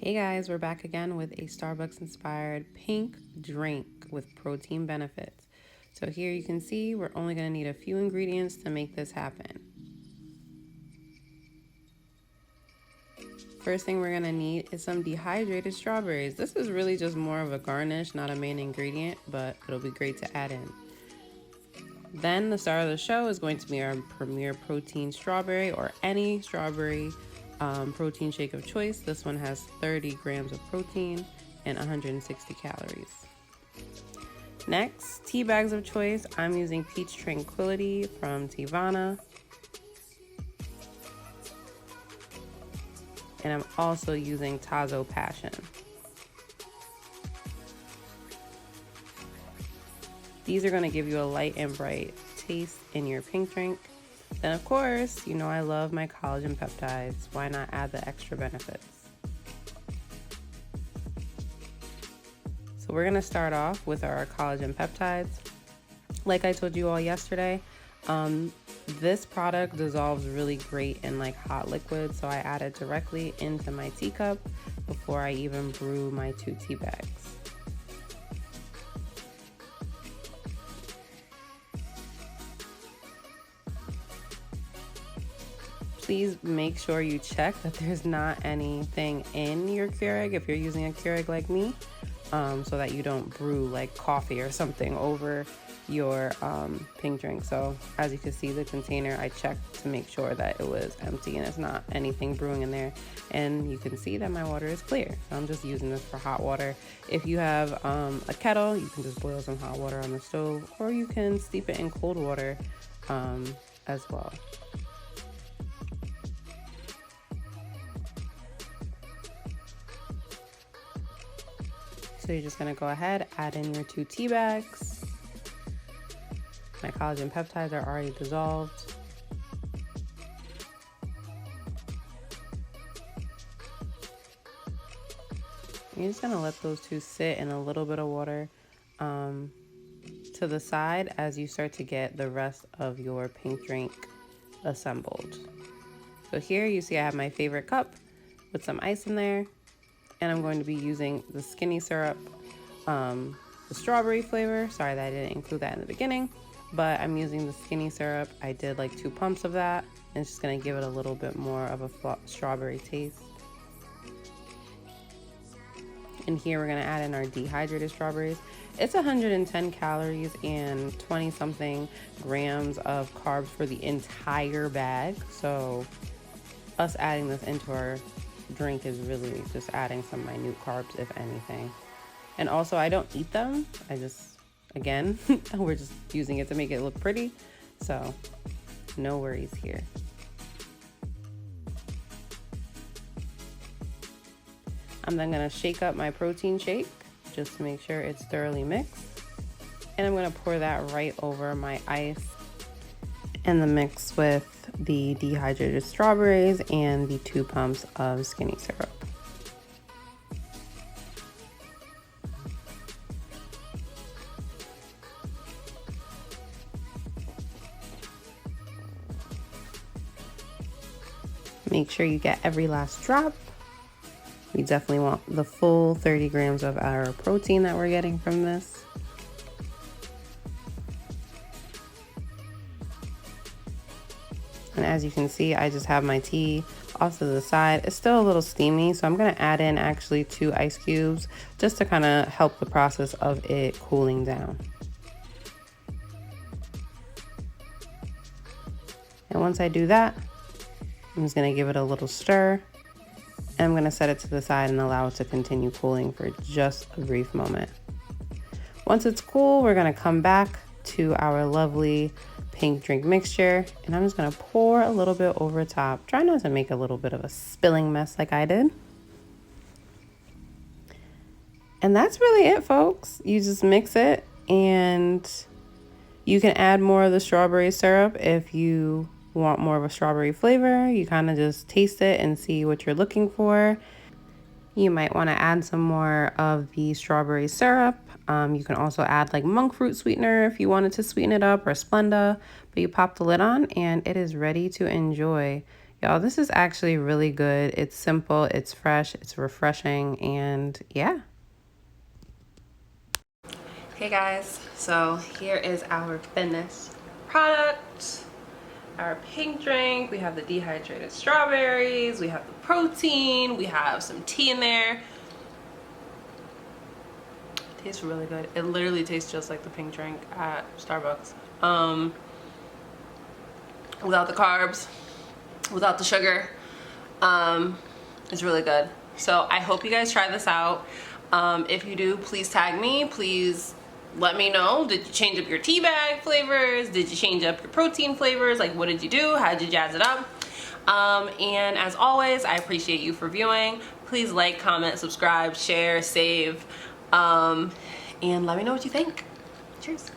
Hey guys, we're back again with a Starbucks inspired pink drink with protein benefits. So here you can see we're only going to need a few ingredients to make this happen. First thing we're going to need is some dehydrated strawberries. This is really just more of a garnish, not a main ingredient, but it'll be great to add in. Then the star of the show is going to be our Premier Protein Strawberry or any strawberry protein shake of choice. This one has 30 grams of protein and 160 calories. Next, tea bags of choice. I'm using Peach Tranquility from Tivana. And I'm also using Tazo Passion. These are going to give you a light and bright taste in your pink drink. Then of course, you know I love my collagen peptides. Why not add the extra benefits? So we're going to start off with our collagen peptides. Like I told you all yesterday, this product dissolves really great in like hot liquid, so I add it directly into my teacup before I even brew my 2 tea bags. Please make sure you check that there's not anything in your Keurig if you're using a Keurig like me, so that you don't brew like coffee or something over your pink drink. So as you can see, the container, I checked to make sure that it was empty and it's not anything brewing in there. And you can see that my water is clear. So I'm just using this for hot water. If you have a kettle, you can just boil some hot water on the stove, or you can steep it in cold water as well. So you're just gonna go ahead, add in your 2 tea bags. My collagen peptides are already dissolved. You're just gonna let those 2 sit in a little bit of water to the side as you start to get the rest of your pink drink assembled. So here you see I have my favorite cup with some ice in there. And I'm going to be using the skinny syrup, the strawberry flavor. Sorry that I didn't include that in the beginning, but I'm using the skinny syrup. I did like 2 pumps of that, and it's just gonna give it a little bit more of a strawberry taste. And here we're gonna add in our dehydrated strawberries. It's 110 calories and 20 something grams of carbs for the entire bag. So us adding this into our drink is really just adding some minute carbs, if anything. And also I don't eat them, I just, again, we're just using it to make it look pretty, so no worries here. I'm then going to shake up my protein shake just to make sure it's thoroughly mixed, and I'm going to pour that right over my ice and the mix with the dehydrated strawberries and the 2 pumps of skinny syrup. Make sure you get every last drop. We definitely want the full 30 grams of our protein that we're getting from this. And as you can see, I just have my tea off to the side. It's still a little steamy, so I'm gonna add in actually 2 ice cubes just to kind of help the process of it cooling down. And once I do that, I'm just gonna give it a little stir, and I'm gonna set it to the side and allow it to continue cooling for just a brief moment. Once it's cool, we're gonna come back to our lovely pink drink mixture, and I'm just gonna pour a little bit over top. Try not to make a little bit of a spilling mess like I did. And that's really it, folks. You just mix it, and you can add more of the strawberry syrup if you want more of a strawberry flavor. You kind of just taste it and see what you're looking for. You might want to add some more of the strawberry syrup. You can also add like monk fruit sweetener if you wanted to sweeten it up, or Splenda, but you pop the lid on and it is ready to enjoy. Y'all, this is actually really good. It's simple, it's fresh, it's refreshing, and yeah. Hey guys, so here is our finished product. Our pink drink. We have the dehydrated strawberries, we have the protein, we have some tea in there. It tastes really good. It literally tastes just like the pink drink at Starbucks. Without the carbs, without the sugar. It's really good. So I hope you guys try this out. If you do, please tag me. Please let me know. Did you change up your tea bag flavors? Did you change up your protein flavors? Like, what did you do? How did you jazz it up? And as always, I appreciate you for viewing. Please like, comment, subscribe, share, save, and let me know what you think. Cheers.